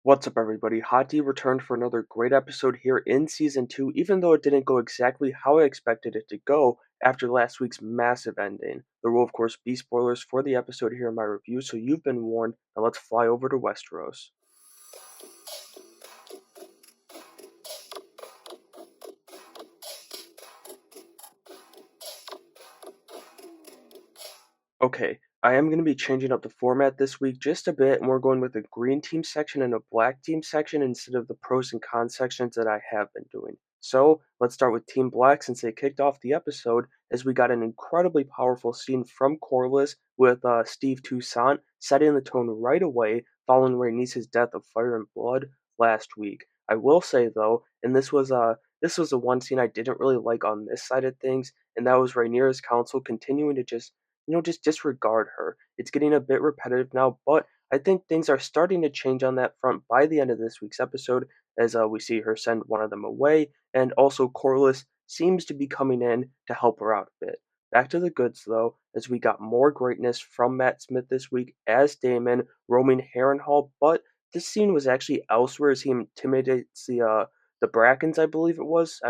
What's up, everybody? Hot D returned for another great episode here in Season 2, even though it didn't go exactly how I expected it to go after last week's massive ending. There will, of course, be spoilers for the episode here in my review, so you've been warned. Now let's fly over to Westeros. Okay, I am going to be changing up the format this week just a bit, and we're going with a green team section and a black team section instead of the pros and cons sections that I have been doing. So let's start with Team Black since they kicked off the episode, as we got an incredibly powerful scene from Corlys with Steve Toussaint setting the tone right away following Rhaenys' death of fire and blood last week. I will say though, and this was the one scene I didn't really like on this side of things, and that was Rhaenyra's council continuing to just disregard her. It's getting a bit repetitive now, but I think things are starting to change on that front by the end of this week's episode, as we see her send one of them away, and also Corlys seems to be coming in to help her out a bit. Back to the goods though, as we got more greatness from Matt Smith this week as Daemon roaming Harrenhal, but this scene was actually elsewhere as he intimidates the Brackens, I believe it was.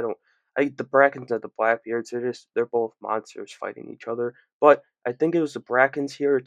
The Brackens are the Blackbeards. They're both monsters fighting each other, but I think it was the Brackens here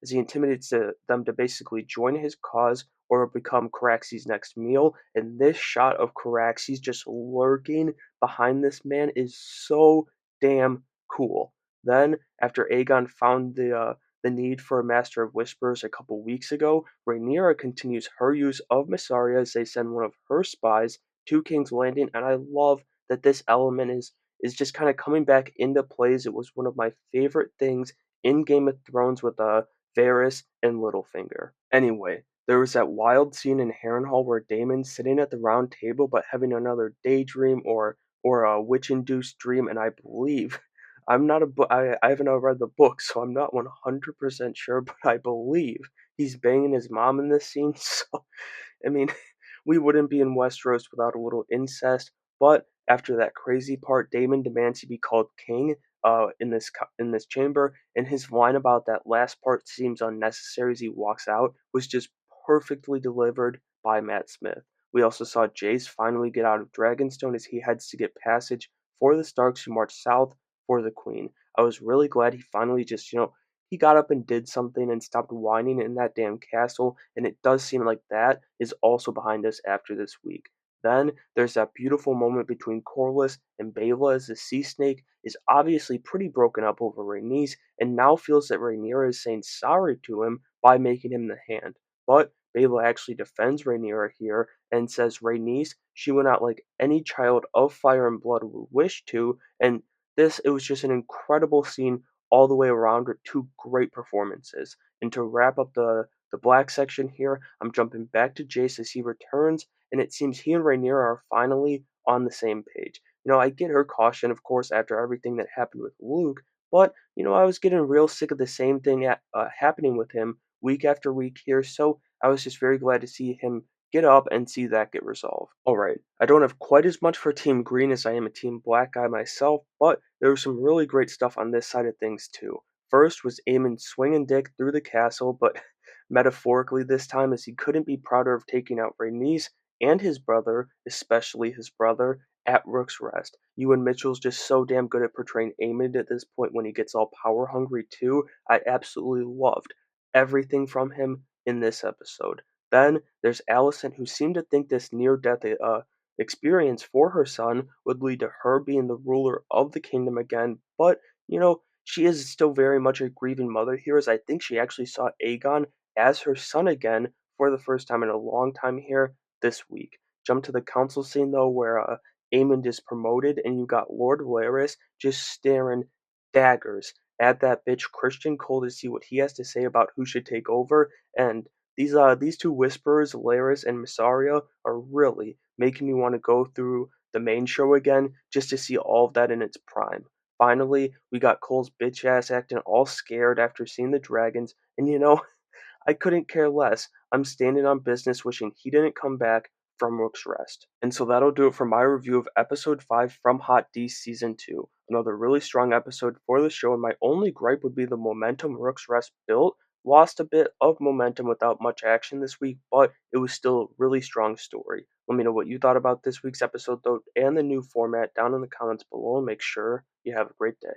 as he intimidates them to basically join his cause or become Caraxes' next meal. And this shot of Caraxes just lurking behind this man is so damn cool. Then, after Aegon found the need for a Master of Whispers a couple weeks ago, Rhaenyra continues her use of Mysaria as they send one of her spies to King's Landing, and I love that this element is just kind of coming back into plays. It was one of my favorite things in Game of Thrones with Varys and Littlefinger. Anyway, there was that wild scene in Harrenhal where Daemon's sitting at the round table but having another daydream or a witch-induced dream, and I believe I'm not a bo- I haven't read the book, so I'm not 100% sure, but I believe he's banging his mom in this scene. So I mean, we wouldn't be in Westeros without a little incest. But after that crazy part, Daemon demands he be called king in this chamber, and his line about that last part seems unnecessary as he walks out was just perfectly delivered by Matt Smith. We also saw Jace finally get out of Dragonstone as he heads to get passage for the Starks who march south for the Queen. I was really glad he finally just, he got up and did something and stopped whining in that damn castle, and it does seem like that is also behind us after this week. Then there's that beautiful moment between Corlys and Baela as the sea snake is obviously pretty broken up over Rhaenys and now feels that Rhaenyra is saying sorry to him by making him the hand. But Baela actually defends Rhaenyra here and says Rhaenys, she went out like any child of fire and blood would wish to, and it was just an incredible scene all the way around with two great performances. And to wrap up the black section here, I'm jumping back to Jace as he returns, and it seems he and Rhaenyra are finally on the same page. I get her caution, of course, after everything that happened with Luke, but, I was getting real sick of the same thing happening with him week after week here, so I was just very glad to see him get up and see that get resolved. Alright, I don't have quite as much for Team Green as I am a Team Black guy myself, but there was some really great stuff on this side of things too. First was Aemon swinging Dick through the castle, but metaphorically this time, as he couldn't be prouder of taking out Rhaenys and his brother, especially his brother, at Rook's Rest. Ewan Mitchell's just so damn good at portraying Aemon at this point when he gets all power hungry too. I absolutely loved everything from him in this episode. Then there's Alicent, who seemed to think this near-death experience for her son would lead to her being the ruler of the kingdom again, but she is still very much a grieving mother here, as I think she actually saw Aegon as her son again for the first time in a long time here this week. Jump to the council scene though, where Aemond is promoted, and you got Lord Varys just staring daggers at that bitch Christian Cole to see what he has to say about who should take over. And these two whisperers, Larys and Mysaria, are really making me want to go through the main show again just to see all of that in its prime. Finally, we got Cole's bitch ass acting all scared after seeing the dragons, and I couldn't care less. I'm standing on business wishing he didn't come back from Rook's Rest. And so that'll do it for my review of episode 5 from Hot D Season 2. Another really strong episode for the show, and my only gripe would be the momentum Rook's Rest built lost a bit of momentum without much action this week, but it was still a really strong story. Let me know what you thought about this week's episode, though, and the new format down in the comments below, and make sure you have a great day.